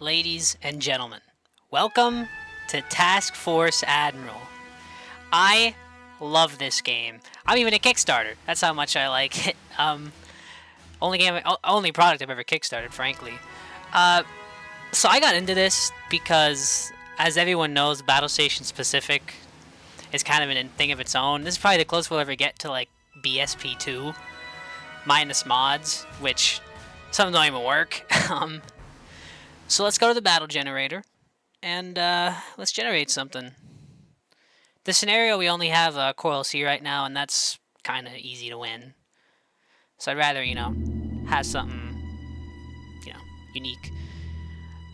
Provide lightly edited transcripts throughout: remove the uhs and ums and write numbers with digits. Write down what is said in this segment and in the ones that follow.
ladies and gentlemen, welcome to Taskforce Admiral. I love this game. I'm even a Kickstarter. That's how much I like it. Only product I've ever Kickstarted, frankly. So I got into this because, as everyone knows, Battle Station Specific is kind of a thing of its own. This is probably the closest we'll ever get to like BSP2 minus mods, which some don't even work. So let's go to the battle generator, and let's generate something. The scenario, we only have Coral Sea right now, and that's kind of easy to win. So I'd rather, have something, unique.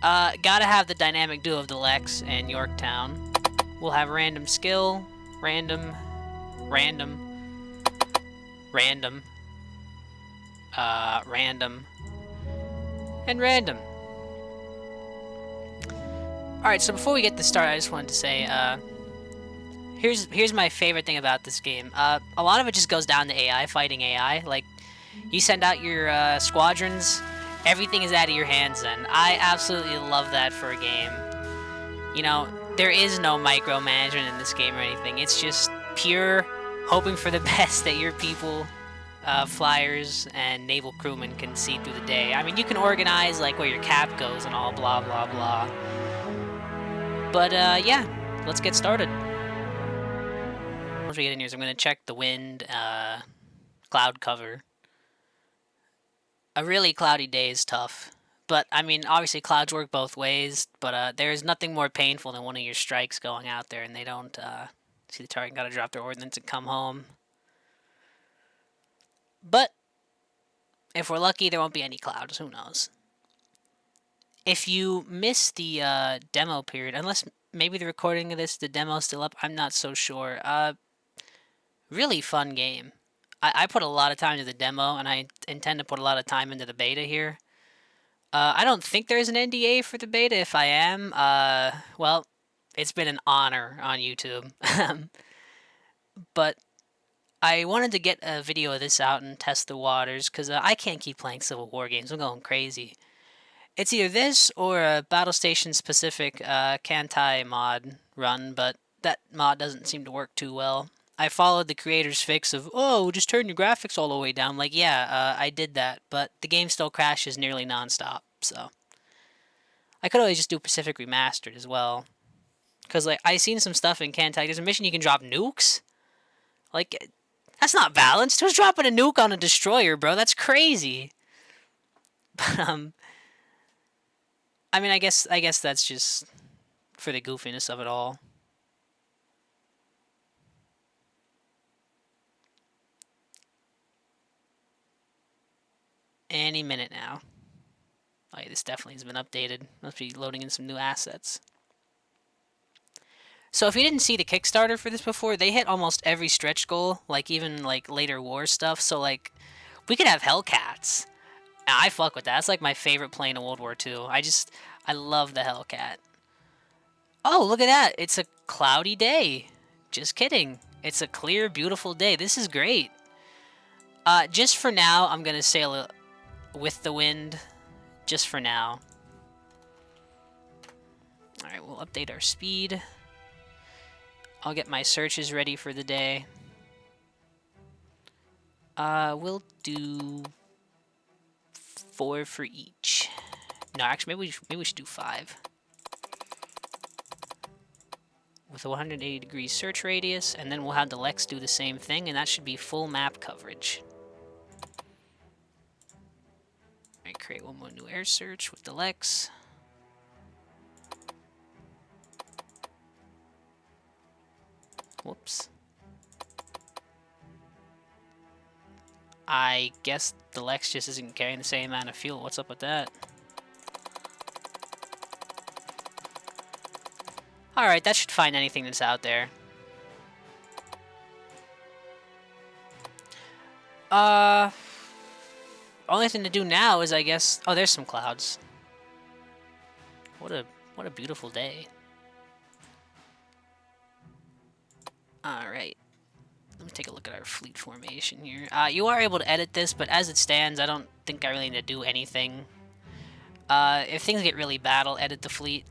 Gotta have the dynamic duo of the Lex and Yorktown. We'll have random skill, random, random, and random. Alright, so before we get to start, I just wanted to say, here's my favorite thing about this game. A lot of it just goes down to AI, fighting AI. Like, you send out your squadrons, everything is out of your hands then. I absolutely love that for a game. There is no micromanagement in this game or anything. It's just pure hoping for the best that your people, flyers and naval crewmen, can see through the day. I mean, you can organize, like, where your cap goes and all blah blah blah. But, yeah, let's get started. Once we get in here, so I'm going to check the wind, cloud cover. A really cloudy day is tough. But, I mean, obviously clouds work both ways, but there is nothing more painful than one of your strikes going out there and they don't see the target, gotta drop their ordnance and come home. But, if we're lucky, there won't be any clouds. Who knows? If you miss the demo period, unless maybe the recording of this, the demo's still up, I'm not so sure. Really fun game. I put a lot of time into the demo, and I intend to put a lot of time into the beta here. I don't think there's an NDA for the beta. If I am, well, it's been an honor on YouTube. But I wanted to get a video of this out and test the waters, because I can't keep playing Civil War games. I'm going crazy. It's either this or a Battle Station specific Kantai mod run, but that mod doesn't seem to work too well. I followed the creator's fix of, oh, just turn your graphics all the way down. Like, yeah, I did that, but the game still crashes nearly nonstop, so. I could always just do Pacific Remastered as well. Because, like, I seen some stuff in Kantai. There's a mission you can drop nukes? Like, that's not balanced. Who's dropping a nuke on a destroyer, bro? That's crazy. But, I mean, I guess that's just for the goofiness of it all. Any minute now. Oh yeah, this definitely has been updated. Must be loading in some new assets. So if you didn't see the Kickstarter for this before, they hit almost every stretch goal, like even like later war stuff. So like, we could have Hellcats. I fuck with that. That's like my favorite plane in World War II. I love the Hellcat. Oh, look at that. It's a cloudy day. Just kidding. It's a clear, beautiful day. This is great. Just for now, I'm going to sail with the wind. Just for now. Alright, we'll update our speed. I'll get my searches ready for the day. We'll do 4 for each. No, actually, maybe we should do 5. With a 180 degree search radius, and then we'll have the Lex do the same thing, and that should be full map coverage. Alright, create one more new air search with the Lex. Whoops. I guess the Lex just isn't carrying the same amount of fuel. What's up with that? Alright, that should find anything that's out there. Only thing to do now is, I guess... Oh, there's some clouds. What a beautiful day. Alright. Let me take a look at our fleet formation here. You are able to edit this, but as it stands, I don't think I really need to do anything. If things get really bad, I'll edit the fleet.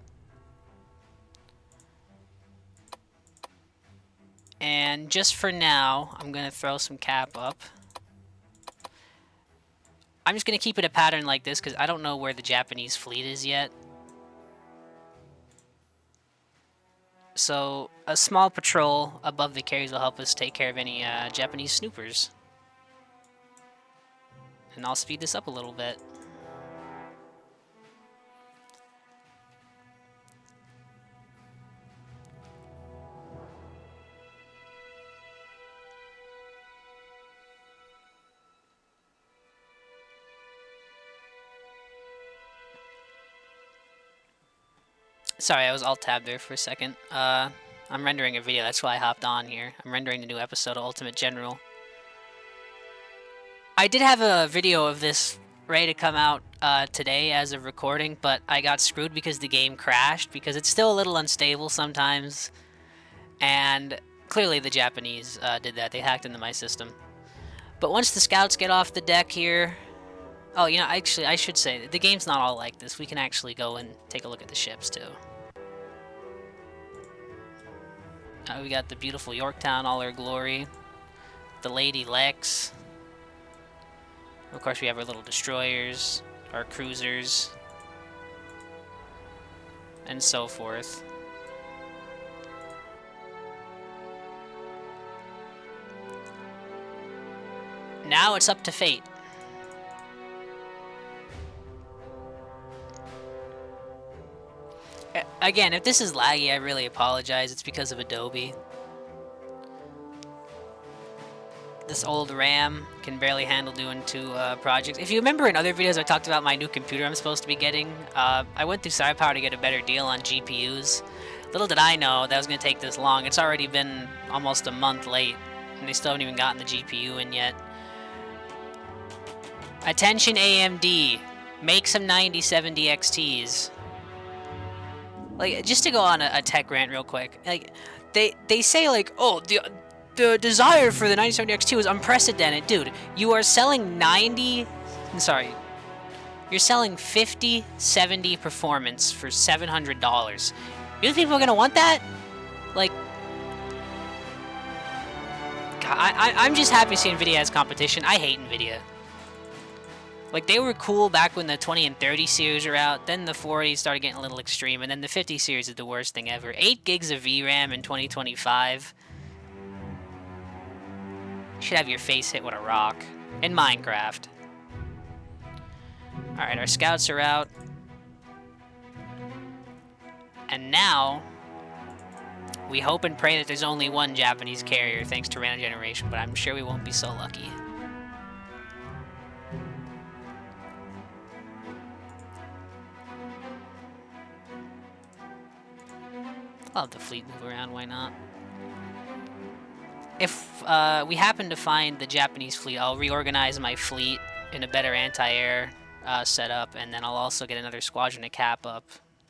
And just for now, I'm going to throw some cap up. I'm just going to keep it a pattern like this because I don't know where the Japanese fleet is yet. So a small patrol above the carriers will help us take care of any Japanese snoopers. And I'll speed this up a little bit. Sorry, I was alt-tabbed there for a second. I'm rendering a video, that's why I hopped on here. I'm rendering the new episode of Ultimate General. I did have a video of this ready to come out today as of recording, but I got screwed because the game crashed, because it's still a little unstable sometimes. And clearly the Japanese did that. They hacked into my system. But once the scouts get off the deck here... Oh, you know, actually, I should say, the game's not all like this. We can actually go and take a look at the ships, too. We got the beautiful Yorktown, all her glory. The Lady Lex. Of course, we have our little destroyers, our cruisers, and so forth. Now it's up to fate. Again, if this is laggy, I really apologize. It's because of Adobe. This old RAM can barely handle doing 2 projects. If you remember in other videos I talked about my new computer I'm supposed to be getting, I went through SidePower to get a better deal on GPUs. Little did I know that was going to take this long. It's already been almost a month late, and they still haven't even gotten the GPU in yet. Attention AMD, make some 9070 XTs. Like, just to go on a tech rant real quick, like, they say, like, oh, the desire for the 9070 XT was unprecedented. Dude, you are selling you're selling 5070 performance for $700. You think people are gonna want that? Like, God, I'm just happy to see NVIDIA as competition. I hate NVIDIA. Like, they were cool back when the 20 and 30 series were out, then the 40s started getting a little extreme, and then the 50 series is the worst thing ever. 8 gigs of VRAM in 2025. You should have your face hit with a rock. In Minecraft. Alright, our scouts are out. And now, we hope and pray that there's only one Japanese carrier, thanks to random generation, but I'm sure we won't be so lucky. I'll have the fleet move around, why not? If we happen to find the Japanese fleet, I'll reorganize my fleet in a better anti-air setup, and then I'll also get another squadron to cap up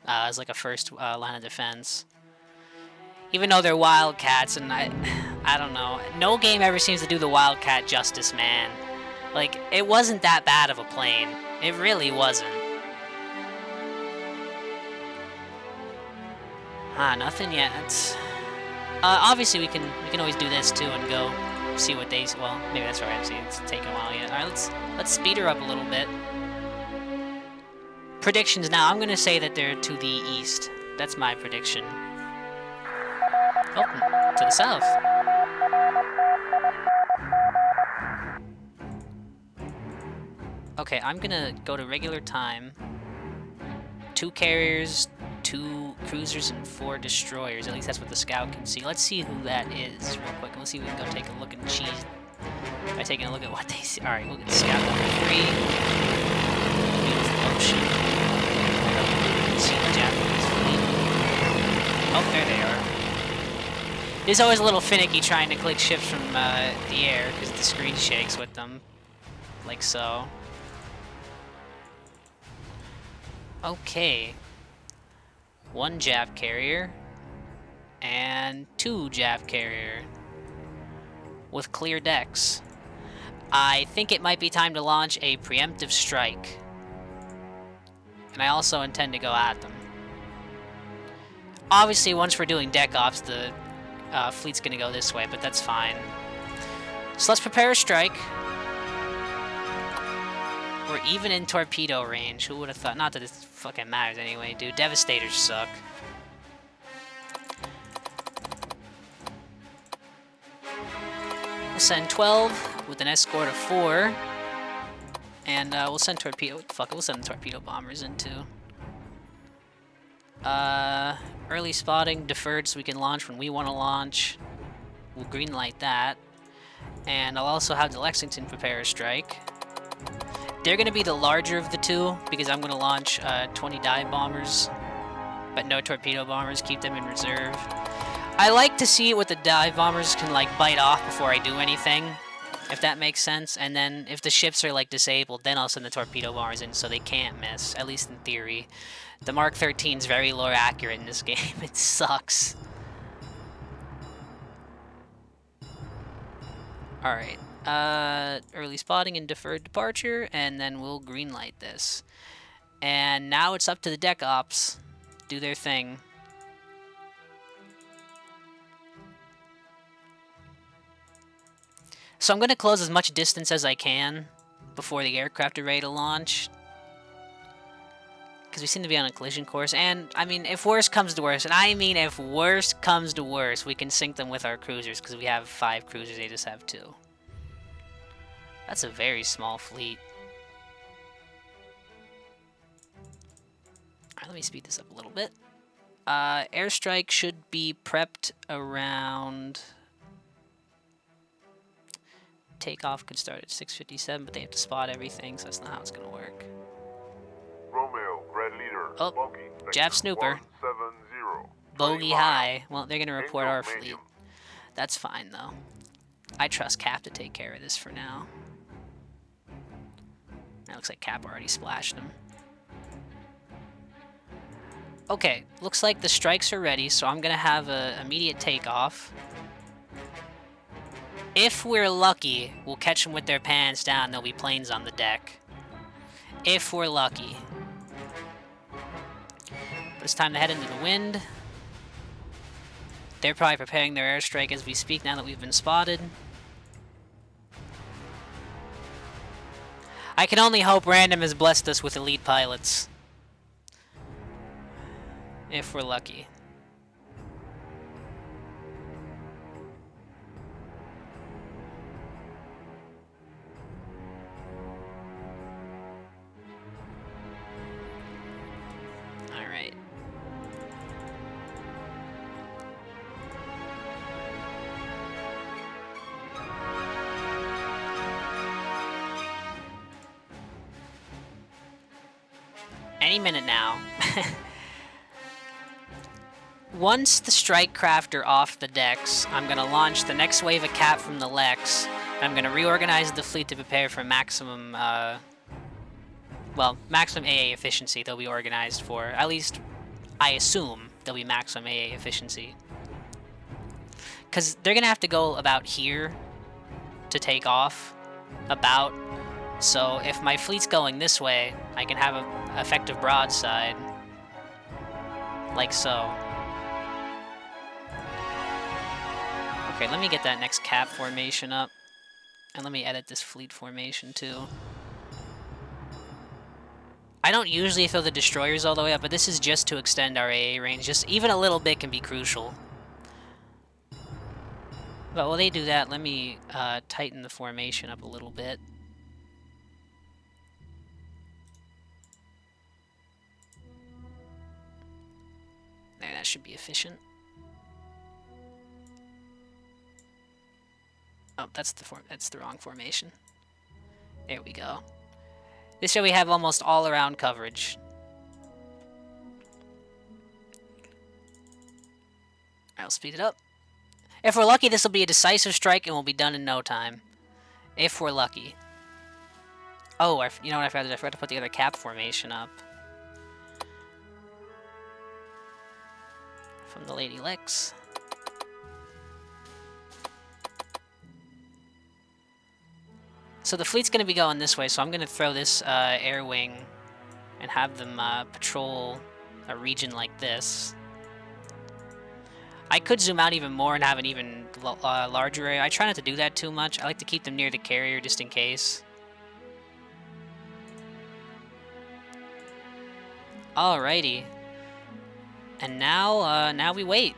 as like a first line of defense. Even though they're Wildcats, and I don't know. No game ever seems to do the Wildcat justice, man. Like, it wasn't that bad of a plane. It really wasn't. Nothing yet. Obviously we can always do this too and go see what they. Well, maybe that's right. See, it's taking a while yet. All right, let's speed her up a little bit. Predictions now. I'm gonna say that they're to the east. That's my prediction. Oh, to the south. Okay, I'm gonna go to regular time. 2 carriers, 2 cruisers, and 4 destroyers. At least that's what the scout can see. Let's see who that is real quick. Let's see if we can go take a look and cheese by taking a look at what they see. Alright, we'll get scout number 3. Beautiful ocean. See the Japanese fleet. Oh, there they are. It's always a little finicky trying to click ships from the air because the screen shakes with them. Like so. Okay. 1 Jap carrier and 2 Jap carrier with clear decks. I think it might be time to launch a preemptive strike. and I also intend to go at them. Obviously, once we're doing deck ops, the fleet's gonna go this way, but that's fine. So let's prepare a strike. We're even in torpedo range. Who would have thought? Not that it fucking matters anyway, dude. Devastators suck. We'll send 12 with an escort of 4. And we'll send torpedo... Fuck it, we'll send the torpedo bombers in too. Early spotting, deferred so we can launch when we want to launch. We'll greenlight that. And I'll also have the Lexington prepare a strike. They're going to be the larger of the two, because I'm going to launch 20 dive bombers, but no torpedo bombers, keep them in reserve. I like to see what the dive bombers can, like, bite off before I do anything, if that makes sense. And then, if the ships are, like, disabled, then I'll send the torpedo bombers in so they can't miss, at least in theory. The Mark 13 is very low accurate in this game. It sucks. Alright. Early spotting and deferred departure, and then we'll greenlight this. And now it's up to the deck ops. Do their thing. So I'm going to close as much distance as I can before the aircraft are ready to launch. Because we seem to be on a collision course. And, I mean, if worse comes to worse, and I mean if worse comes to worse, we can sink them with our cruisers, because we have 5 cruisers, they just have 2. That's a very small fleet. Alright, let me speed this up a little bit. Airstrike should be prepped around... Takeoff could start at 6:57, but they have to spot everything, so that's not how it's going to work. Romeo, Red Leader, oh, Bogey, Jap Snooper. 170. Bogey high. Well, they're going to report Angel our fleet. Medium. That's fine, though. I trust Cap to take care of this for now. That looks like Cap already splashed him. Okay, looks like the strikes are ready, so I'm going to have an immediate takeoff. If we're lucky, we'll catch them with their pants down. There'll be planes on the deck. If we're lucky. But it's time to head into the wind. They're probably preparing their airstrike as we speak now that we've been spotted. I can only hope random has blessed us with elite pilots. If we're lucky. Alright. Any minute now. Once the strike craft are off the decks, I'm going to launch the next wave of Cap from the Lex. I'm going to reorganize the fleet to prepare for maximum, maximum AA efficiency they'll be organized for. At least, I assume they'll be maximum AA efficiency. Because they're going to have to go about here to take off. About. So if my fleet's going this way, I can have an effective broadside. Like so. Okay, let me get that next Cap formation up. And let me edit this fleet formation too. I don't usually throw the destroyers all the way up, but this is just to extend our AA range. Just even a little bit can be crucial. But while they do that, let me tighten the formation up a little bit. There, that should be efficient. Oh, that's the wrong formation. There we go. This way we have almost all-around coverage. I'll speed it up. If we're lucky, this will be a decisive strike and we'll be done in no time. If we're lucky. Oh, you know what I forgot? I forgot to put the other Cap formation up. From the Lady Lex. So the fleet's going to be going this way, so I'm going to throw this air wing and have them patrol a region like this. I could zoom out even more and have an even larger area. I try not to do that too much. I like to keep them near the carrier just in case. Alrighty. And now, now we wait.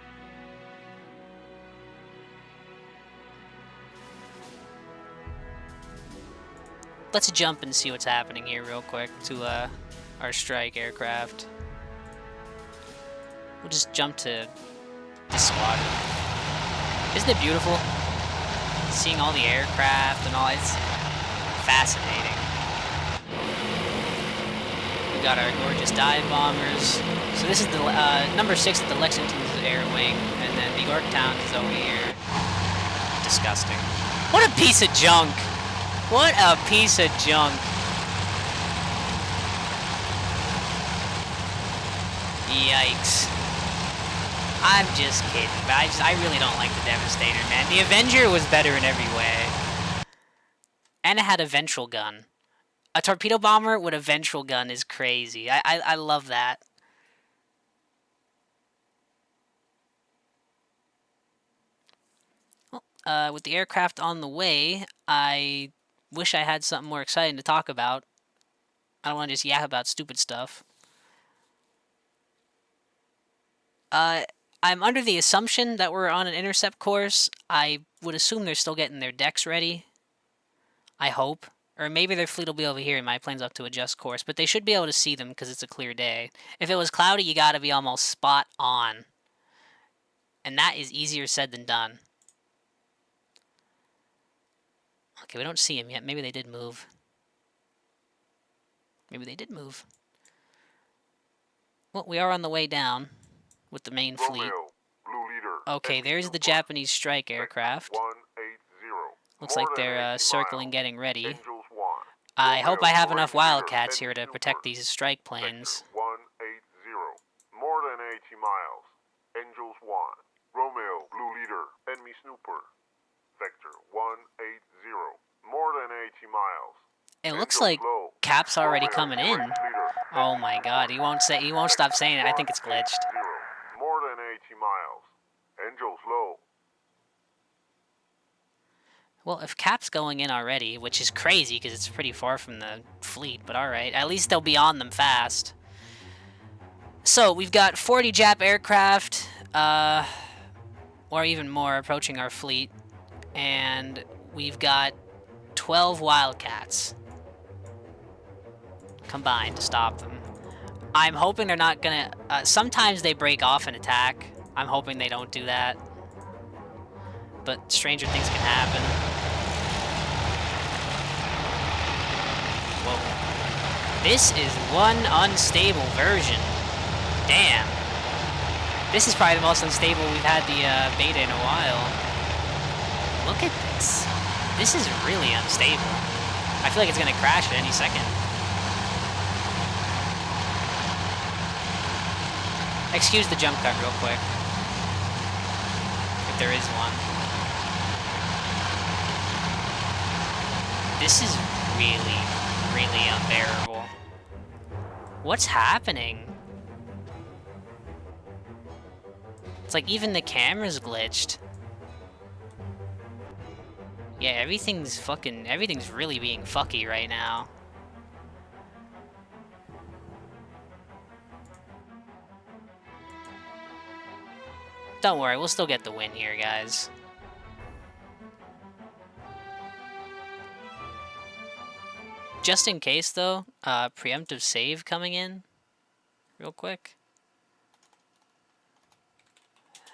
Let's jump and see what's happening here real quick to our strike aircraft. We'll just jump to the squadron. Isn't it beautiful? Seeing all the aircraft and all, it's fascinating. We got our gorgeous dive bombers. So this is the number 6 at the Lexington's air wing, and then the Yorktown is over here. Disgusting. What a piece of junk! What a piece of junk. Yikes. I'm just kidding, but I really don't like the Devastator, man. The Avenger was better in every way. And it had a ventral gun. A torpedo bomber with a ventral gun is crazy. I love that. Well, with the aircraft on the way, I wish I had something more exciting to talk about. I don't want to just yap about stupid stuff. I'm under the assumption that we're on an intercept course. I would assume they're still getting their decks ready. I hope. Or maybe their fleet will be over here and my plane's up to adjust course. But they should be able to see them because it's a clear day. If it was cloudy, you gotta be almost spot on. And that is easier said than done. Okay, we don't see him yet. Maybe they did move. Maybe they did move. Well, we are on the way down with the main fleet. Romeo, Blue Leader. Okay, there's the Japanese strike aircraft. 180. Looks like they're circling, getting ready. Angels 1. I hope I have enough Romeo, Wildcats here to enemy protect snooper. these strike planes. Vector 180. More than 80 miles. Angels 1. Romeo, Blue Leader. Enemy snooper. Vector 180. More than 80 miles. It looks Angels like low. Cap's already Romeo, coming in. Orange Leader. Oh my god, he won't stop saying it. I think it's glitched. 180. More than 80 miles. Angels low. Well, if Cap's going in already, which is crazy because it's pretty far from the fleet, but alright. At least they'll be on them fast. So, we've got 40 Jap aircraft, or even more, approaching our fleet. And we've got 12 Wildcats combined to stop them. I'm hoping they're not gonna... sometimes they break off and attack. I'm hoping they don't do that. But stranger things can happen. Whoa. This is one unstable version. Damn. This is probably the most unstable we've had the beta in a while. Look at this. This is really unstable. I feel like it's gonna crash at any second. Excuse the jump cut real quick. If there is one. This is really, really unbearable. What's happening? It's like even the camera's glitched. Yeah, everything's really being fucky right now. Don't worry, we'll still get the win here, guys. Just in case, though, preemptive save coming in. Real quick.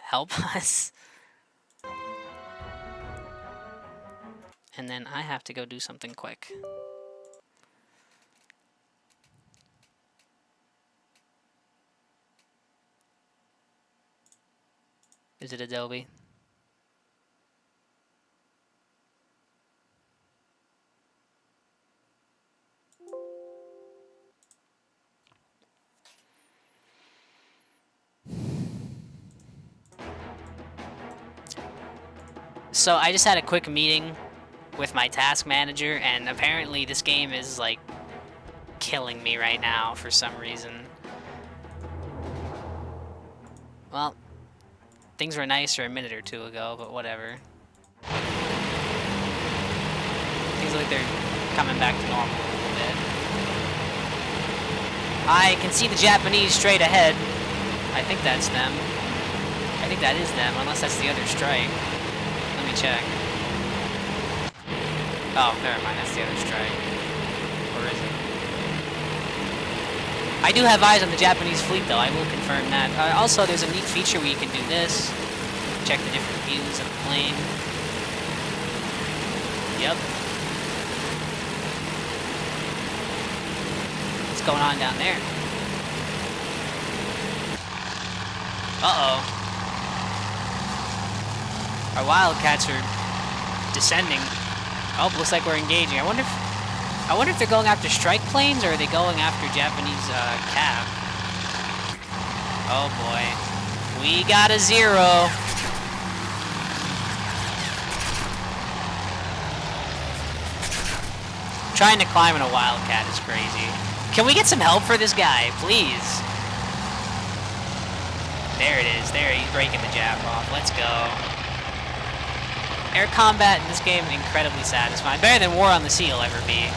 Help us. And then I have to go do something quick. Is it Adobe? So I just had a quick meeting with my task manager, and apparently this game is like killing me right now for some reason. Well, things were nicer a minute or two ago, but whatever. Things look like they're coming back to normal a little bit. I can see the Japanese straight ahead. I think that's them. I think that is them, unless that's the other strike. Let me check. Oh, never mind, that's the other strike. Or is it? I do have eyes on the Japanese fleet, though. I will confirm that. Also, there's a neat feature where you can do this. Check the different views of the plane. Yep. What's going on down there? Uh-oh. Our Wildcats are descending. Oh, looks like we're engaging. I wonder if they're going after strike planes, or are they going after Japanese cav? Oh boy. We got a 0. Trying to climb in a Wildcat is crazy. Can we get some help for this guy, please? There it is. There, he's breaking the Jap off. Let's go. Air combat in this game, incredibly satisfying. Better than War on the Sea will ever be.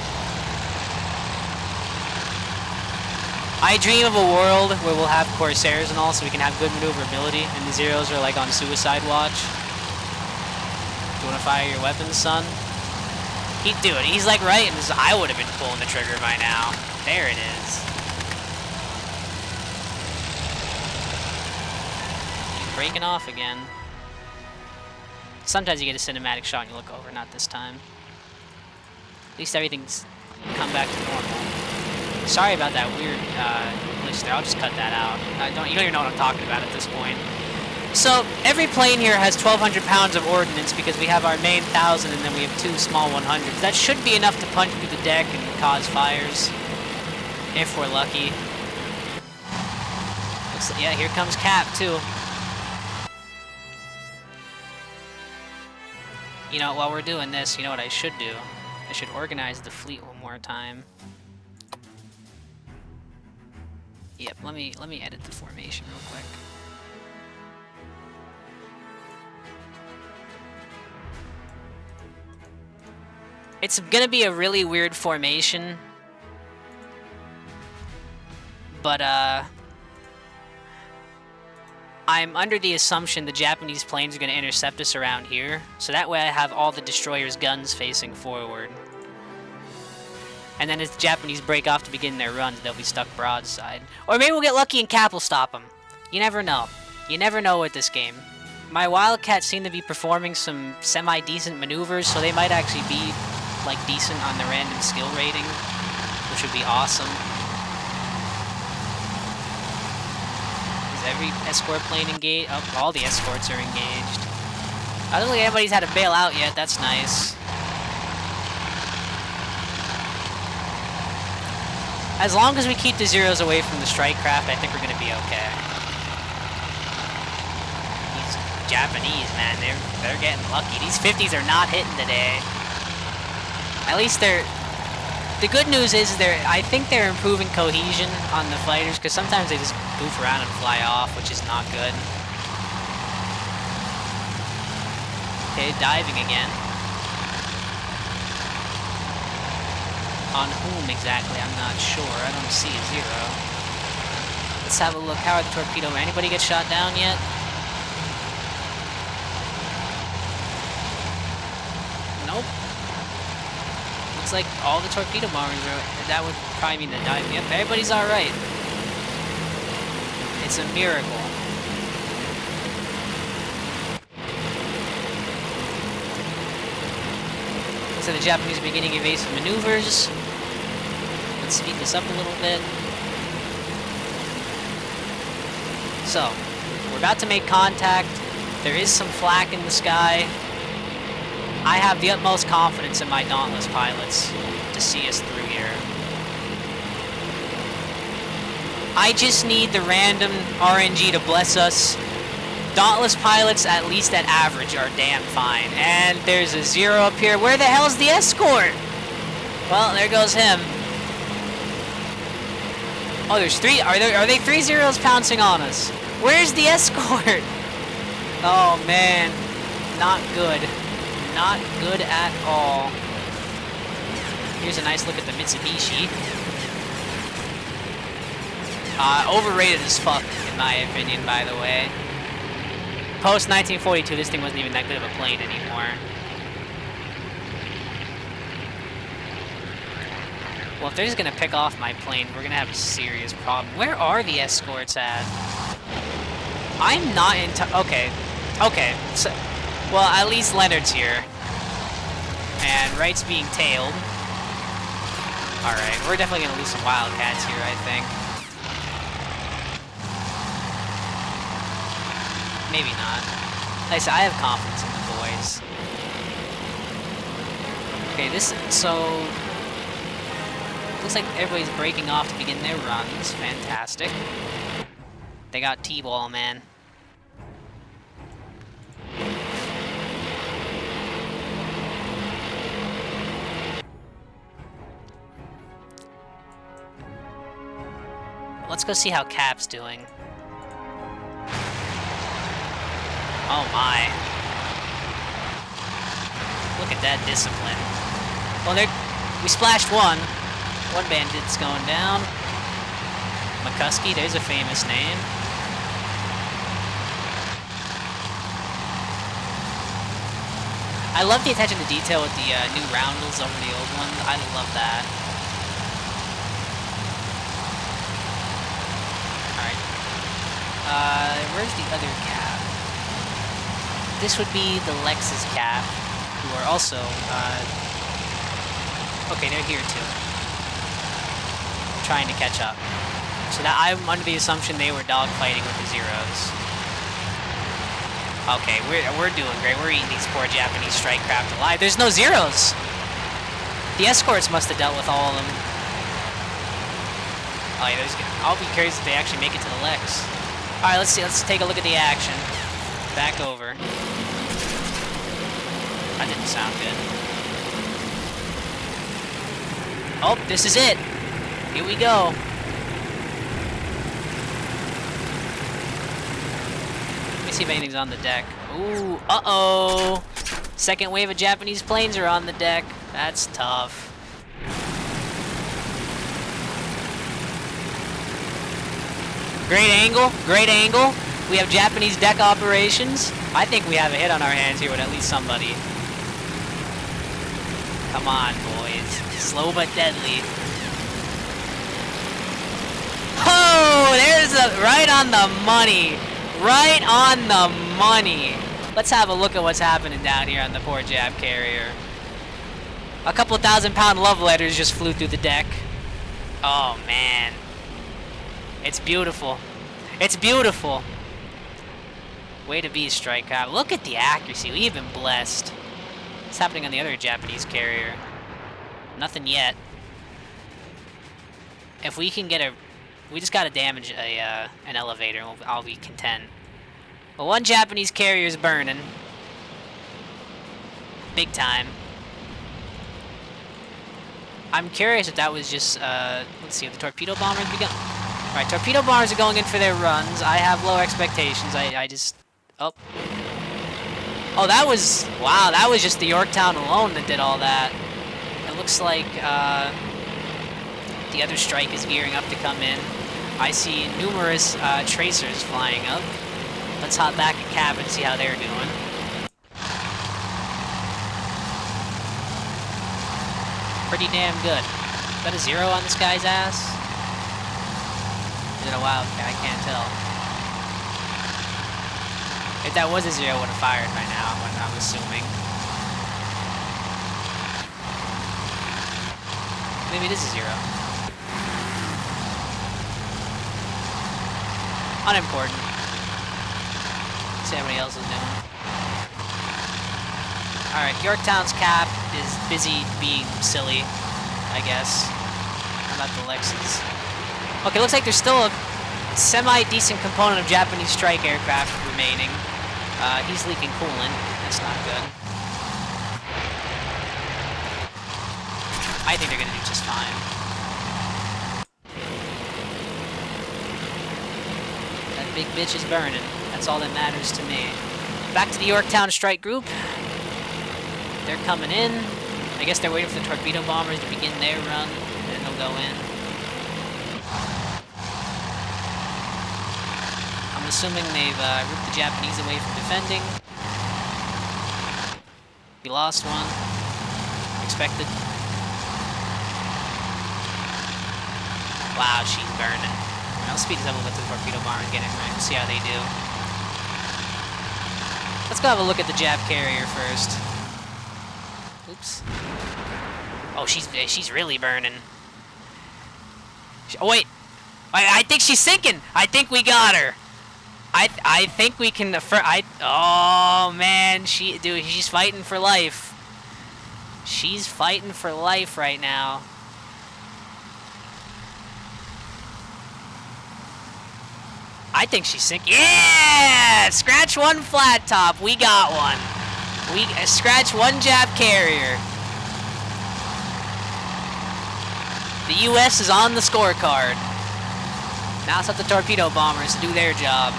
I dream of a world where we'll have Corsairs and all, so we can have good maneuverability, and the Zeros are like on suicide watch. Do you want to fire your weapons, son? He'd do it. He's like right, and I would have been pulling the trigger by now. There it is. He's breaking off again. Sometimes you get a cinematic shot and you look over, not this time. At least everything's come back to normal. Sorry about that weird glitch there. I'll just cut that out. You don't even know what I'm talking about at this point. So, every plane here has 1,200 pounds of ordnance because we have our main 1,000 and then we have 2 small 100s. That should be enough to punch through the deck and cause fires. If we're lucky. Looks like, yeah, here comes Cap, too. You know, while we're doing this, you know what I should do? I should organize the fleet one more time. Yep, let me edit the formation real quick. It's gonna be a really weird formation, but I'm under the assumption the Japanese planes are going to intercept us around here, so that way I have all the destroyers' guns facing forward. And then as the Japanese break off to begin their runs, they'll be stuck broadside. Or maybe we'll get lucky and Cap will stop them. You never know. You never know with this game. My Wildcats seem to be performing some semi-decent maneuvers, so they might actually be, like, decent on the random skill rating, which would be awesome. Every escort plane engaged. Oh, all the escorts are engaged. I don't think anybody's had to bail out yet. That's nice. As long as we keep the Zeros away from the strike craft, I think we're going to be okay. These Japanese, man, they're getting lucky. These 50s are not hitting today. At least they're... The good news is I think they're improving cohesion on the fighters, because sometimes they just goof around and fly off, which is not good. Okay, diving again. On whom exactly, I'm not sure. I don't see a 0. Let's have a look. How are the torpedo? Anybody get shot down yet? Nope. Looks like all the torpedo bombers are... That would probably mean the dive. Yep, everybody's alright. It's a miracle. So the Japanese are beginning evasive maneuvers. Let's speed this up a little bit. So, we're about to make contact. There is some flak in the sky. I have the utmost confidence in my Dauntless pilots to see us through here. I just need the random RNG to bless us. Dauntless pilots, at least at average, are damn fine. And there's a 0 up here. Where the hell's the escort? Well, there goes him. Oh, there's three. Are they 3 zeros pouncing on us? Where's the escort? Oh man, not good. Not good at all. Here's a nice look at the Mitsubishi. Overrated as fuck, in my opinion, by the way. Post 1942, this thing wasn't even that good of a plane anymore. Well, if they're just gonna pick off my plane, we're gonna have a serious problem. Where are the escorts at? I'm not in okay. Okay. So, well, at least Leonard's here. And Wright's being tailed. Alright, we're definitely gonna lose some Wildcats here, I think. Maybe not. Like I said, I have confidence in the boys. Okay, so... looks like everybody's breaking off to begin their runs. Fantastic. They got T-ball, man. Let's go see how Cap's doing. Oh my. Look at that discipline. Well, we splashed one. One bandit's going down. McCuskey, there's a famous name. I love the attention to detail with the new roundels over the old ones. I love that. Alright. Where's the other Cap? This would be the Lexus Cap, who are also, okay, they're here too. Trying to catch up. So that I'm under the assumption they were dogfighting with the zeros. Okay, we're doing great. We're eating these poor Japanese strike craft alive. There's no zeros! The escorts must have dealt with all of them. Oh yeah, I'll be curious if they actually make it to the Lex. Alright, let's see. Let's take a look at the action. Back over. That didn't sound good. Oh, this is it! Here we go. Let me see if anything's on the deck. Ooh, uh-oh! Second wave of Japanese planes are on the deck. That's tough. Great angle, great angle. We have Japanese deck operations. I think we have a hit on our hands here with at least somebody. Come on, boys. Slow but deadly. Oh, there's a right on the money. Right on the money. Let's have a look at what's happening down here on the poor Jap carrier. A couple 1,000-pound love letters just flew through the deck. Oh, man. It's beautiful. It's beautiful. Way to be, strike craft. Look at the accuracy. We've been blessed. What's happening on the other Japanese carrier? Nothing yet. If we can get a... We just gotta damage an elevator and I'll be content. Well, one Japanese carrier is burning. Big time. I'm curious if that was just, let's see, if the torpedo bombers begun. Alright, torpedo bombers are going in for their runs. I have low expectations. I just... Oh. Oh, that was... Wow, that was just the Yorktown alone that did all that. It looks like, the other strike is gearing up to come in. I see numerous, tracers flying up. Let's hop back at Cap and see how they're doing. Pretty damn good. Is that a zero on this guy's ass? Is it a Wildcat? I can't tell. If that was a zero, I would have fired by now, I'm assuming. Maybe it is a zero. Unimportant. See how everybody else is doing. Alright, Yorktown's Cap is busy being silly, I guess. How about the Lexus? Okay, looks like there's still a semi-decent component of Japanese strike aircraft remaining. He's leaking coolant. That's not good. I think they're gonna do just fine. big bitch is burning. That's all that matters to me. Back to the Yorktown strike group. They're coming in. I guess they're waiting for the torpedo bombers to begin their run, and then they'll go in. I'm assuming they've ripped the Japanese away from defending. We lost one. Expected. Wow, she's burning. I'll speed this up a little bit to the torpedo bomber and get in right. We'll see how they do. Let's go have a look at the Jap carrier first. Oops. Oh, she's really burning. Oh wait, I think she's sinking. I think we got her. I think we can. Oh man, she's fighting for life. She's fighting for life right now. I think she's sinking. Yeah! Scratch one flat top. We got one. We scratch one Jap carrier. The U.S. is on the scorecard. Now it's up to torpedo bombers to do their job.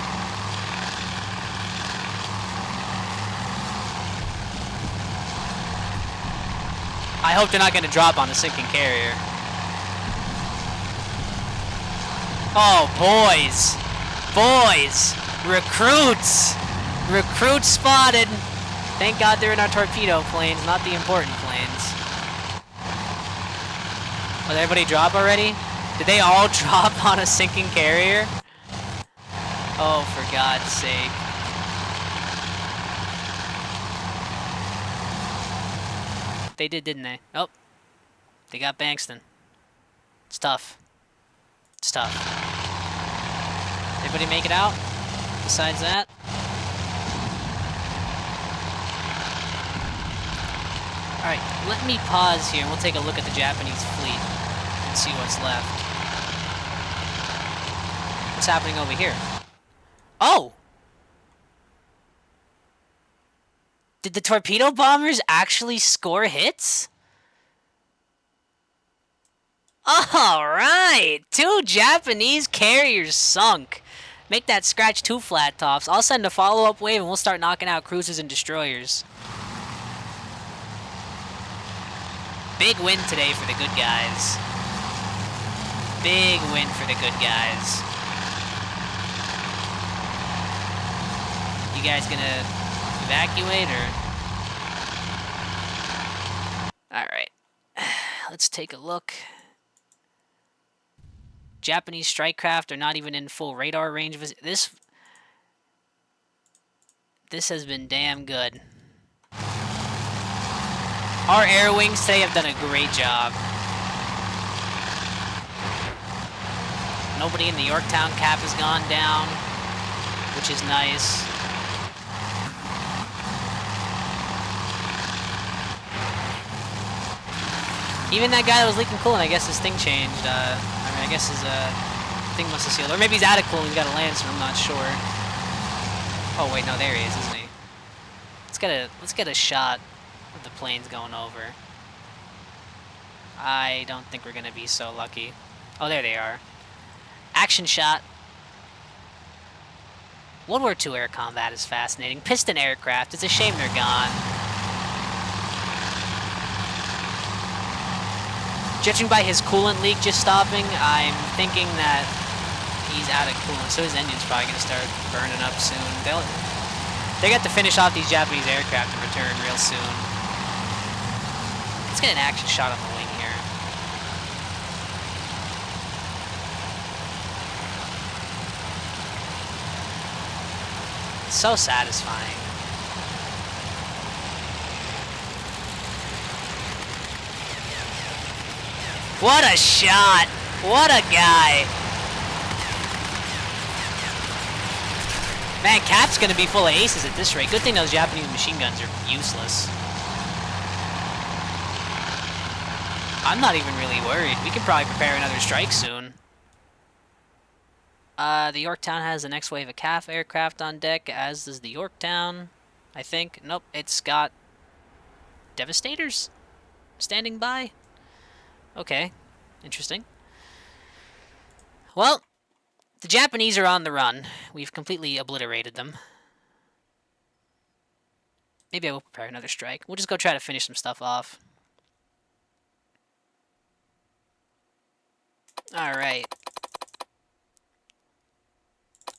I hope they're not going to drop on the sinking carrier. Oh, boys. Boys. Recruits. Recruits spotted. Thank God they're in our torpedo planes, not the important planes. Oh, did everybody drop already? Did they all drop on a sinking carrier? Oh, for God's sake. They did, didn't they? Oh. They got Bankston. It's tough. It's tough. Everybody make it out? Besides that? Alright, let me pause here and we'll take a look at the Japanese fleet and see what's left. What's happening over here? Oh! Did the torpedo bombers actually score hits? Alright! 2 Japanese carriers sunk. Make that scratch 2 flat tops. I'll send a follow-up wave and we'll start knocking out cruisers and destroyers. Big win today for the good guys. Big win for the good guys. You guys gonna evacuate or? Alright. Let's take a look. Japanese strike craft are not even in full radar range of this. This has been damn good. Our air wings today have done a great job. Nobody in the Yorktown cap has gone down, which is nice. Even that guy that was leaking coolant, I guess his thing changed. I mean, I guess his thing must have sealed. Or maybe he's out of coolant, he's got a Lancer, I'm not sure. Oh wait, no, there he is, isn't he? Let's get a shot of the planes going over. I don't think we're gonna be so lucky. Oh, there they are. Action shot. World War II air combat is fascinating. Piston aircraft, it's a shame they're gone. Judging by his coolant leak just stopping, I'm thinking that he's out of coolant, so his engine's probably going to start burning up soon. They got to finish off these Japanese aircraft and return real soon. Let's get an action shot on the wing here. It's so satisfying. What a shot! What a guy! Man, Cap's gonna be full of aces at this rate. Good thing those Japanese machine guns are useless. I'm not even really worried. We can probably prepare another strike soon. The Yorktown has the next wave of CAF aircraft on deck, as does the Yorktown, I think. Nope, it's got Devastators standing by. Okay, interesting. Well, The Japanese are on the run. We've completely obliterated them. Maybe I will prepare another strike. We'll just go try to finish some stuff off. Alright.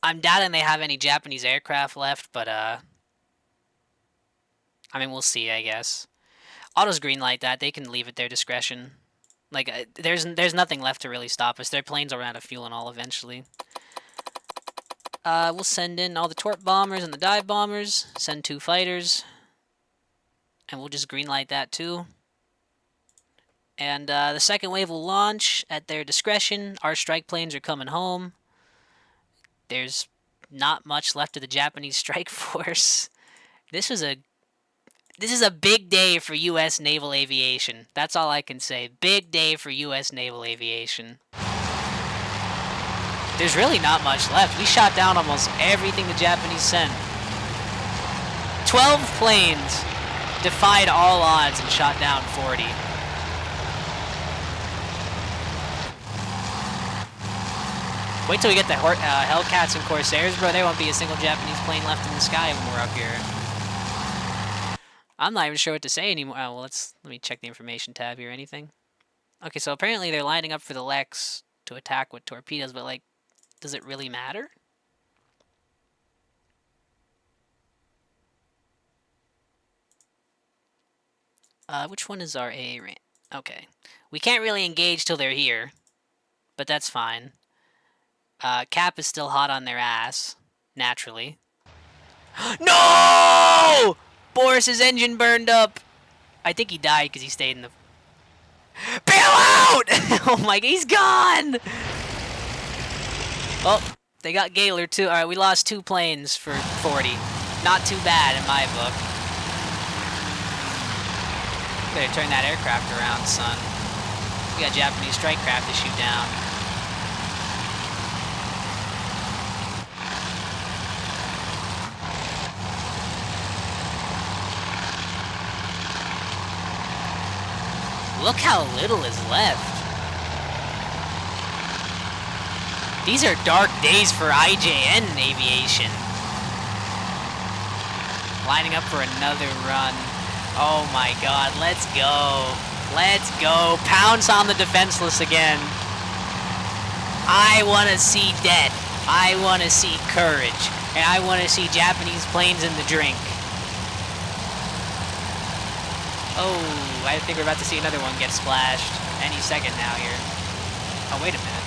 I'm doubting they have any Japanese aircraft left, but, I mean, we'll see, I guess. Autos greenlight that. They can leave at their discretion. Like, there's nothing left to really stop us. Their planes will run out of fuel and all eventually. We'll send in all the torp bombers and the dive bombers. Send 2 fighters. And we'll just greenlight that too. And the second wave will launch at their discretion. Our strike planes are coming home. There's not much left of the Japanese strike force. This is a big day for U.S. naval aviation. That's all I can say. Big day for U.S. naval aviation. There's really not much left. We shot down almost everything the Japanese sent. 12 planes defied all odds and shot down 40. Wait till we get the Hellcats and Corsairs, bro. There won't be a single Japanese plane left in the sky when we're up here. I'm not even sure what to say anymore. Oh, well, let me check the information tab here. Anything? Okay, so apparently they're lining up for the Lex to attack with torpedoes, but, like, does it really matter? Which one is our A range? Okay. We can't really engage till they're here, but that's fine. Cap is still hot on their ass, naturally. No! Boris's engine burned up. I think he died because he stayed in the... Bail out! Oh my god, he's gone! Oh, they got Gaylor too. Alright, we lost 2 planes for 40. Not too bad in my book. Better turn that aircraft around, son. We got Japanese strike craft to shoot down. Look how little is left. These are dark days for IJN aviation. Lining up for another run. Oh my god, let's go. Let's go. Pounce on the defenseless again. I want to see death. I want to see courage. And I want to see Japanese planes in the drink. Oh, I think we're about to see another one get splashed any second now here. Oh, wait a minute.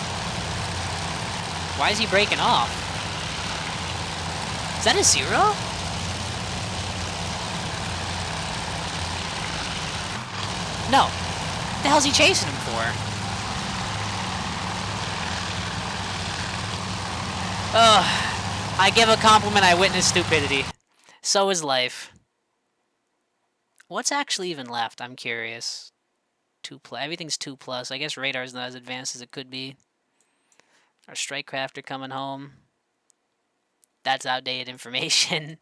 Why is he breaking off? Is that a 0? No. What the hell's he chasing him for? Ugh. I give a compliment, I witness stupidity. So is life. What's actually even left? I'm curious. 2+. Everything's 2+. I guess radar's not as advanced as it could be. Our strike craft are coming home. That's outdated information.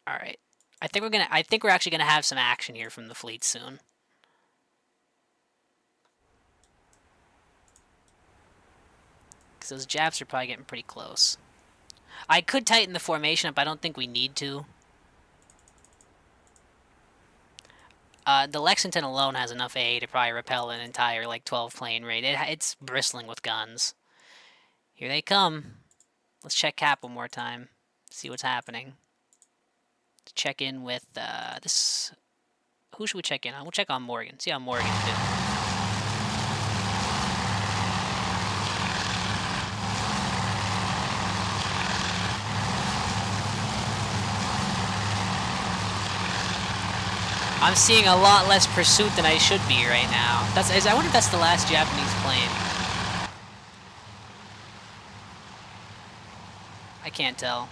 All right. I think we're actually gonna have some action here from the fleet soon. Because those Japs are probably getting pretty close. I could tighten the formation up. I don't think we need to. The Lexington alone has enough AA to probably repel an entire, like, 12-plane raid. It's bristling with guns. Here they come. Let's check Cap one more time. See what's happening. Let's check in with, this... Who should we check in on? We'll check on Morgan. See how Morgan's doing. I'm seeing a lot less pursuit than I should be right now. I wonder if that's the last Japanese plane. I can't tell.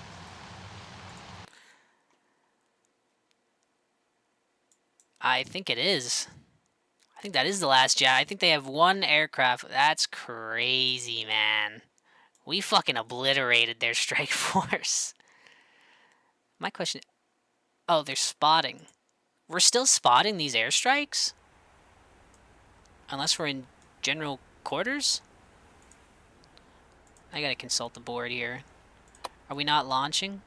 I think it is. I think that is the last Jap. I think they have 1 aircraft. That's crazy, man. We fucking obliterated their strike force. My question... Oh, they're spotting. We're still spotting these airstrikes? Unless we're in General quarters? I gotta consult the board here. Are we not launching?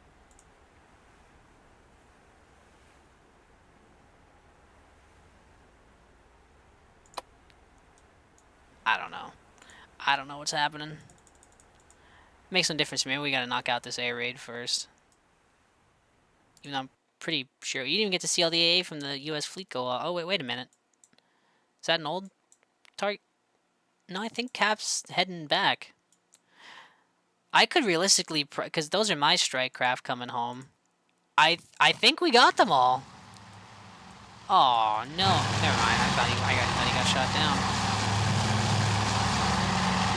I don't know. I don't know what's happening. Makes no difference to me. We gotta knock out this air raid first. Even though I'm pretty sure. You didn't even get to see all the AA from the US fleet go off. Oh, wait a minute. Is that an old target? No, I think Cap's heading back. I could realistically, because those are my strike craft coming home. I think we got them all. Oh no! Never mind. I thought he got shot down.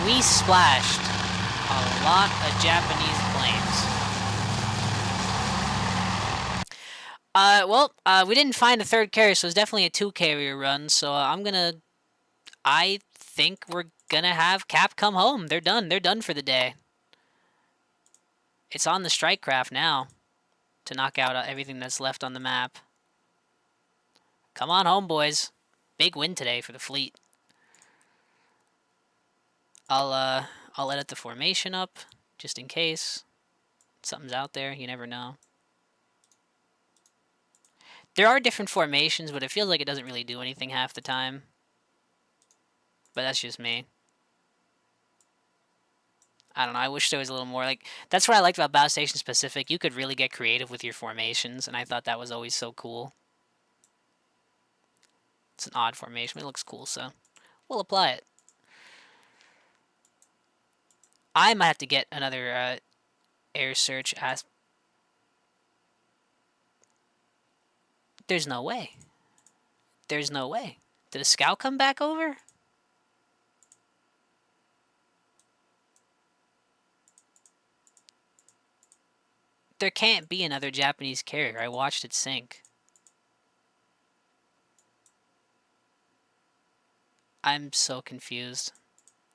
We splashed a lot of Japanese planes. We didn't find a third carrier, so it's definitely a 2-carrier run. So I think we're gonna have Cap come home. They're done. They're done for the day. It's on the strike craft now to knock out everything that's left on the map. Come on home, boys. Big win today for the fleet. I'll edit the formation up just in case something's out there. You never know. There are different formations, but it feels like it doesn't really do anything half the time. But that's just me. I don't know. I wish there was a little more. Like, that's what I liked about Battle Station Specific. You could really get creative with your formations, and I thought that was always so cool. It's an odd formation, but it looks cool, so we'll apply it. I might have to get another air search. There's no way. There's no way. Did a scout come back over? There can't be another Japanese carrier. I watched it sink. I'm so confused.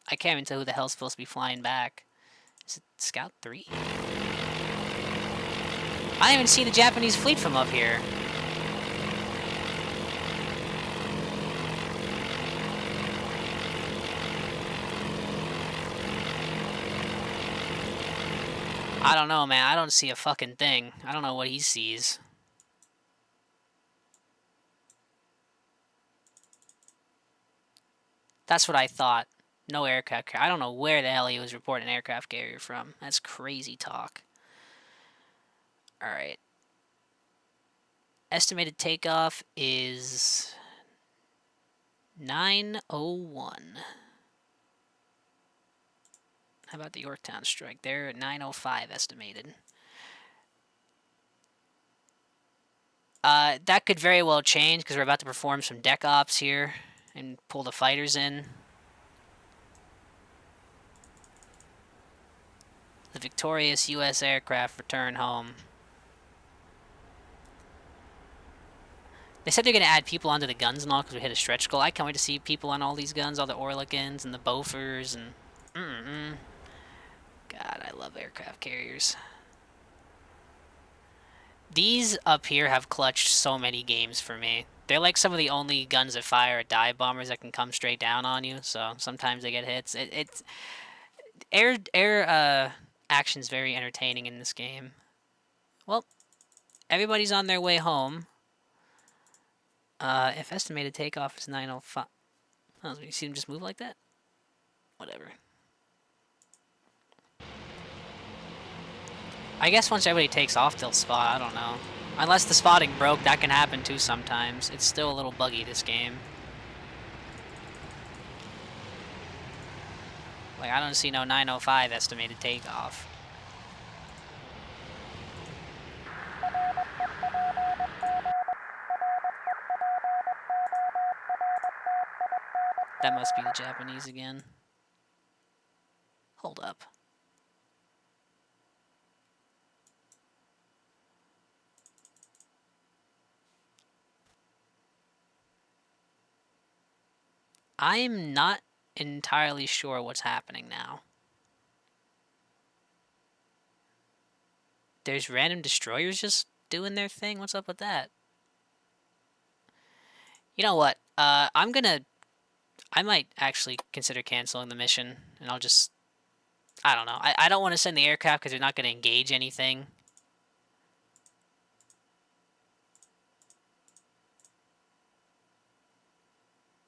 I can't even tell who the hell's supposed to be flying back. Is it Scout 3? I don't even see the Japanese fleet from up here. I don't know, man. I don't see a fucking thing. I don't know what he sees. That's what I thought. No aircraft carrier. I don't know where the hell he was reporting an aircraft carrier from. That's crazy talk. Alright. Estimated takeoff is 9:01. How about the Yorktown strike? They're at 9:05 estimated. That could very well change because we're about to perform some deck ops here and pull the fighters in. The victorious U.S. aircraft return home. They said they're going to add people onto the guns and all because we hit a stretch goal. I can't wait to see people on all these guns, all the Orlikins and the Bofors and... God, I love aircraft carriers. These up here have clutched so many games for me. They're like some of the only guns that fire at dive bombers that can come straight down on you, so sometimes they get hits. It's... Air action's very entertaining in this game. Well, everybody's on their way home. If estimated takeoff is 9:05... Oh, you see them just move like that? Whatever. I guess once everybody takes off, they'll spot. I don't know. Unless the spotting broke, that can happen too sometimes. It's still a little buggy, this game. Like, I don't see no 9:05 estimated takeoff. That must be the Japanese again. Hold up. I'm not entirely sure what's happening now. There's random destroyers just doing their thing? What's up with that? You know what? I'm gonna I might actually consider canceling the mission, and I'll just... I don't know. I don't want to send the aircraft because they're not going to engage anything.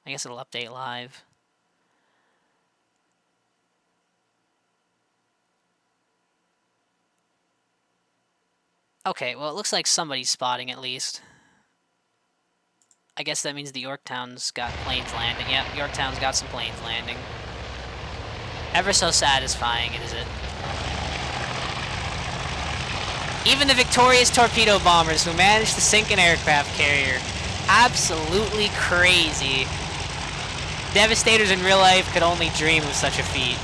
I guess it'll update live. Okay, well, it looks like somebody's spotting at least. I guess that means the Yorktown's got planes landing. Yep, Yorktown's got some planes landing. Ever so satisfying, is it? Even the victorious torpedo bombers who managed to sink an aircraft carrier. Absolutely crazy. Devastators in real life could only dream of such a feat.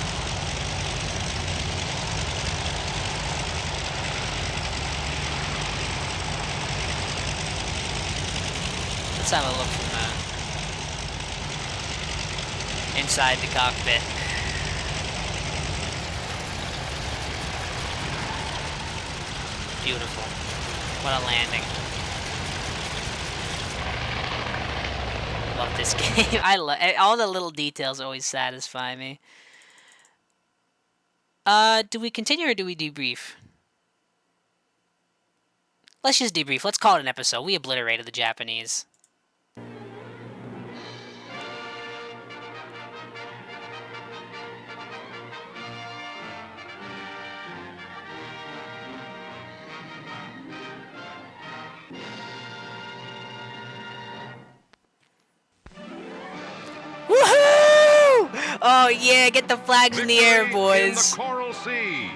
Let's have a look from inside the cockpit. Beautiful. What a landing. Love this game. I love all the little details always satisfy me. Do we continue or do we debrief? Let's just debrief. Let's call it an episode. We obliterated the Japanese. Woohoo! Oh yeah, get the flags in the air, boys. In the Coral Sea.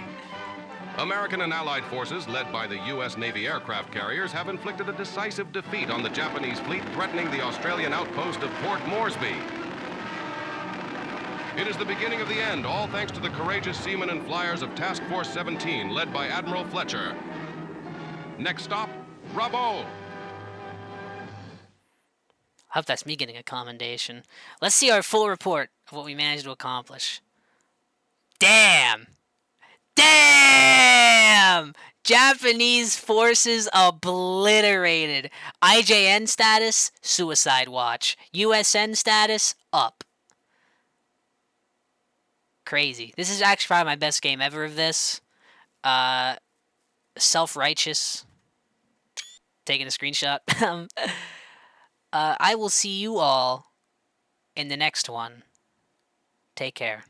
American and Allied forces, led by the U.S. Navy aircraft carriers, have inflicted a decisive defeat on the Japanese fleet threatening the Australian outpost of Port Moresby. It is the beginning of the end, all thanks to the courageous seamen and flyers of Taskforce 17, led by Admiral Fletcher. Next stop, Bravo! I hope that's me getting a commendation. Let's see our full report of what we managed to accomplish. Damn! Damn! Japanese forces obliterated. IJN status, suicide watch. USN status, up. Crazy. This is actually probably my best game ever of this. Self-righteous. Taking a screenshot. I will see you all in the next one. Take care.